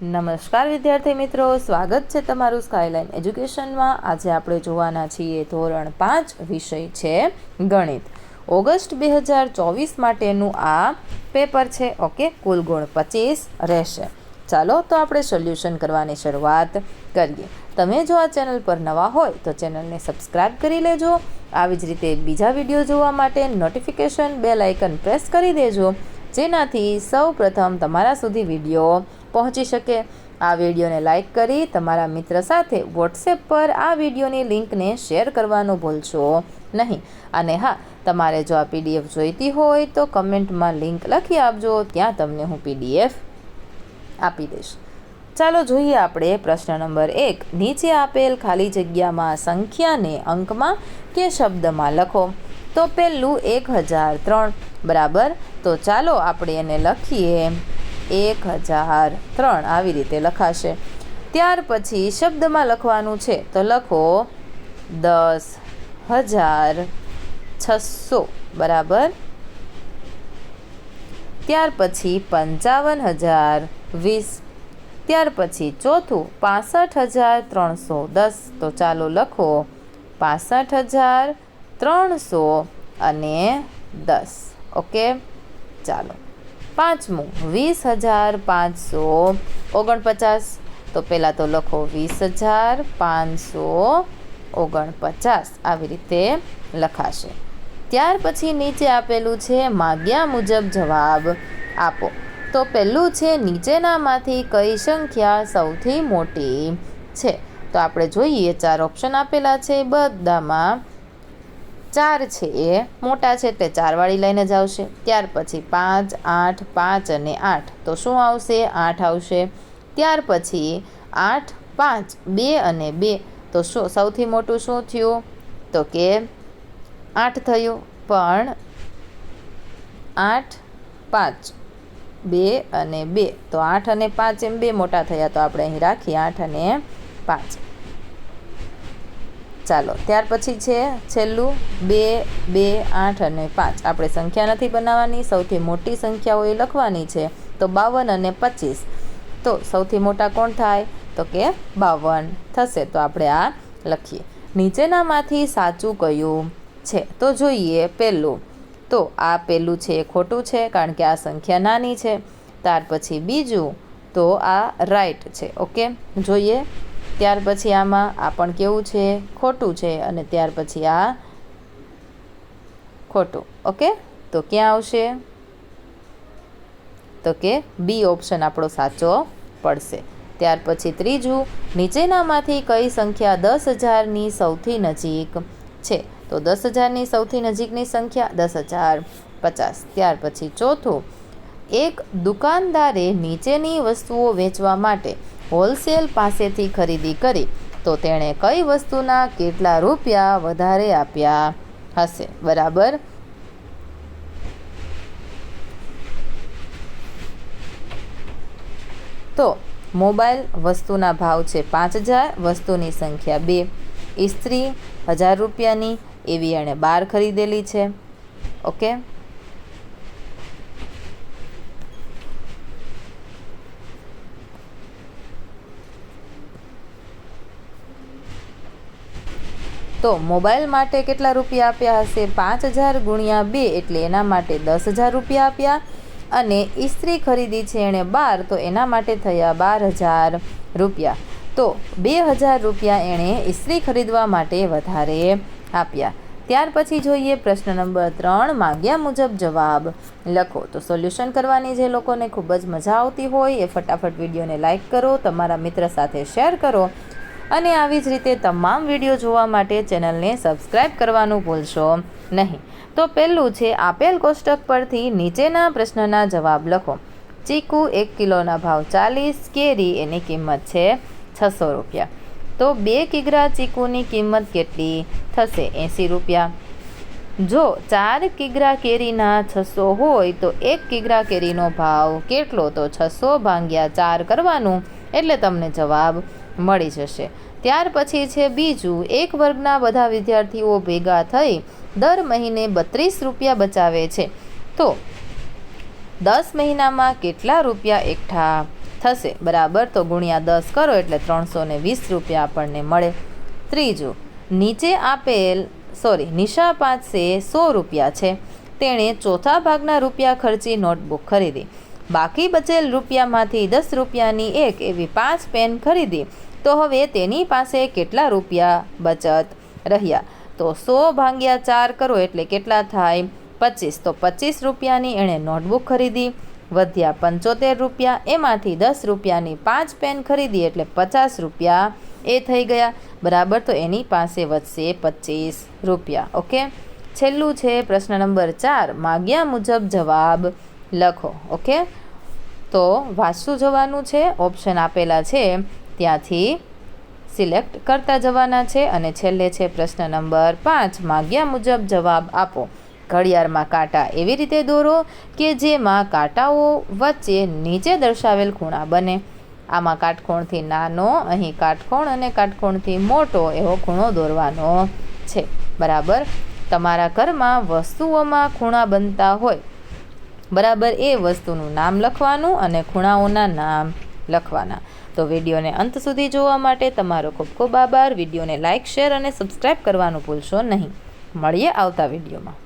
નમસ્કાર વિદ્યાર્થી મિત્રો, સ્વાગત છે તમારું સ્કાયલાઇન એજ્યુકેશનમાં। આજે આપણે જોવાના છીએ ધોરણ 5 વિષય છે ગણિત। ઓગસ્ટ 2024 માટેનું આ પેપર છે। ઓકે, કુલ ગુણ 25 રહેશે। ચાલો તો આપણે સોલ્યુશન કરવાની શરૂઆત કરીએ। તમે જો આ ચેનલ પર નવા હોય તો ચેનલને સબસ્ક્રાઈબ કરી લેજો। આવી જ રીતે બીજા વિડીયો જોવા માટે નોટિફિકેશન બેલ આઇકન પ્રેસ કરી દેજો, જેનાથી સૌ પ્રથમ તમારા સુધી વિડીયો પહોંચી શકે। આ વિડીયોને લાઇક કરી તમારા મિત્ર સાથે વોટ્સએપ પર આ વિડીયોની લિંકને શેર કરવાનું ભૂલશો નહીં। અને હા, તમારે જો આ પીડીએફ જોઈતી હોય તો કમેન્ટમાં લિંક લખી આપજો, ત્યાં તમને હું પીડીએફ આપી દઈશ। ચાલો જોઈએ આપણે પ્રશ્ન નંબર 1। નીચે આપેલ ખાલી જગ્યામાં સંખ્યાને અંકમાં કે શબ્દમાં લખો। તો પહેલું 1003 બરાબર, તો ચાલો આપણે એને લખીએ 1003, આવી રીતે લખાશે। ત્યાર પછી શબ્દમાં લખવાનું છે તો લખો 10,600 બરાબર। ત્યાર પછી 55,020, ત્યાર પછી ચોથું 65,310, તો ચાલો લખો 65,310। ઓકે, ચાલો પાંચમું 20,549, તો પહેલાં તો લખો 20,549, આવી રીતે લખાશે। ત્યાર પછી નીચે આપેલું છે માગ્યા મુજબ જવાબ આપો। તો પહેલું છે નીચેનામાંથી કઈ સંખ્યા સૌથી મોટી છે। તો આપણે જોઈએ 4 ઓપ્શન આપેલા છે, બધામાં 4 છે એ મોટા છે એટલે 4 વાળી લઈને જ આવશે। ત્યાર પછી 5, 8, 5 અને 8, તો શું આવશે? 8 આવશે। ત્યાર પછી 8, 5, 2 અને 2, તો શું સૌથી મોટું શું થયું? તો કે 8 થયું, પણ 8, 5, 2 અને 2, તો 8 અને 5 એમ 2 મોટા થયા, તો આપણે અહીં રાખીએ 8 અને 5। ચાલો, ત્યાર પછી છે છેલ્લું 2, 2, 8 અને 5, આપણે સંખ્યા નથી બનાવવાની, સૌથી મોટી સંખ્યાઓ એ લખવાની છે। તો 52 અને 25, તો સૌથી મોટા કોણ થાય? તો કે 52 થશે, તો આપણે આ લખીએ। નીચેનામાંથી સાચું કયું છે? તો જોઈએ પહેલું, તો આ પહેલું છે એ ખોટું છે, કારણ કે આ સંખ્યા નાની છે। ત્યાર પછી બીજું, તો આ રાઈટ છે। ઓકે, જોઈએ ત્યાર પછી આમાં આ પણ કેવું છે? ખોટું છે। અને ત્યાર પછી આ ખોટું। ઓકે, તો ક્યાં આવશે? તો કે બી ઓપ્શન આપણો સાચો પડશે। ત્યાર પછી ત્રીજું, નીચેનામાંથી કઈ સંખ્યા 10,000ની સૌથી નજીક છે? તો 10,000ની સૌથી નજીકની સંખ્યા 10,050। ત્યાર પછી ચોથું, એક દુકાનદારે નીચેની વસ્તુઓ વેચવા માટે હોલસેલ પાસેથી ખરીદી કરી, તો તેણે કઈ વસ્તુના કેટલા રૂપિયા વધારે આપ્યા હશે? બરાબર, તો મોબાઈલ વસ્તુના ભાવ છે 5,000, વસ્તુની સંખ્યા 2, ઇસ્ત્રી 1,000 રૂપિયાની એવી એણે 12 ખરીદેલી છે। ઓકે, તો મોબાઈલ માટે કેટલા રૂપિયા આપ્યા હશે? 5,000 ગુણ્યા 2, એટલે એના માટે 10,000 રૂપિયા આપ્યા। અને ઇસ્ત્રી ખરીદી છે એણે 12, તો એના માટે થયા 12,000 રૂપિયા। તો 2,000 રૂપિયા એણે ઇસ્ત્રી ખરીદવા માટે વધારે આપ્યા। ત્યાર પછી જોઈએ પ્રશ્ન નંબર 3। માગ્યા મુજબ જવાબ લખો। તો સોલ્યુશન કરવાની જે લોકોને ખૂબ જ મજા આવતી હોય એ ફટાફટ વિડીયોને લાઇક કરો, તમારા મિત્ર સાથે શેર કરો, અને આવી જ રીતે તમામ વિડીયો જોવા માટે ચેનલને સબસ્ક્રાઈબ કરવાનું ભૂલશો નહીં। તો પહેલું છે આપેલ કોષ્ટક પરથી નીચેના પ્રશ્નના જવાબ લખો। ચીકુ 1 કિલોના ભાવ 40, કેરી એની કિંમત છે 600 રૂપિયા। તો 2 કિગ્રા ચીકુની કિંમત કેટલી થશે? 80 રૂપિયા। જો 4 કિગ્રા કેરીના 600 હોય તો 1 કિગ્રા કેરીનો ભાવ કેટલો? તો 600 ભાગ્યા 4 કરવાનું, એટલે તમને જવાબ મળી જશે। ત્યાર પછી છે બીજું, એક વર્ગના બધા વિદ્યાર્થીઓ ભેગા થઈ દર મહિને 32 રૂપિયા બચાવે છે, તો 10 મહિનામાં કેટલા રૂપિયા એકઠા થશે, બરાબર. તો ગુણ્યા 10 કરો એટલે 320 રૂપિયા આપણને મળે. ત્રીજું, નીચે આપેલ નિશા પાસે 100 રૂપિયા છે. તેણે ચોથા ભાગના રૂપિયા ખર્ચી નોટબુક ખરીદી. બાકી બચેલ રૂપિયામાંથી 10 રૂપિયાની એક એવી 5 પેન ખરીદી. તો હવે તેની પાસે કેટલા રૂપિયા બચત રહ્યા? તો 100 ભાગ્યા 4 કરો એટલે કેટલા થાય? 25. તો 25 રૂપિયાની એણે નોટબુક ખરીદી, વધ્યા 75 રૂપિયા, એમાંથી 10 રૂપિયાની 5 પેન ખરીદી એટલે 50 રૂપિયા એ થઈ ગયા, બરાબર. તો એની પાસે વધશે 25 રૂપિયા. ઓકે. છેલ્લું છે પ્રશ્ન નંબર 4. માગ્યા મુજબ જવાબ લખો. ઓકે. તો વાંચતું જવાનું છે, ઓપ્શન આપેલા છે ત્યાંથી સિલેક્ટ કરતા જવાના છે. અને છેલ્લે છે પ્રશ્ન નંબર 5. માગ્યા મુજબ જવાબ આપો. ઘડિયાળમાં કાંટા એવી રીતે દોરો કે જેમાં કાંટાઓ વચ્ચે નીચે દર્શાવેલ ખૂણા બને. આમાં કાટખૂણથી નાનો, અહીં કાટખૂણ અને કાટખૂણથી મોટો એવો ખૂણો દોરવાનો છે, બરાબર. તમારા ઘરમાં વસ્તુઓમાં ખૂણા બનતા હોય, બરાબર, એ વસ્તુનું નામ લખવાનું અને ખૂણાઓના નામ લખવાના. તો વિડીયોને અંત સુધી જોવા માટે તમારો ખૂબ ખૂબ આભાર. વિડીયોને લાઇક, શેર અને સબસ્ક્રાઈબ કરવાનું ભૂલશો નહીં. મળીએ આવતા વિડીયોમાં.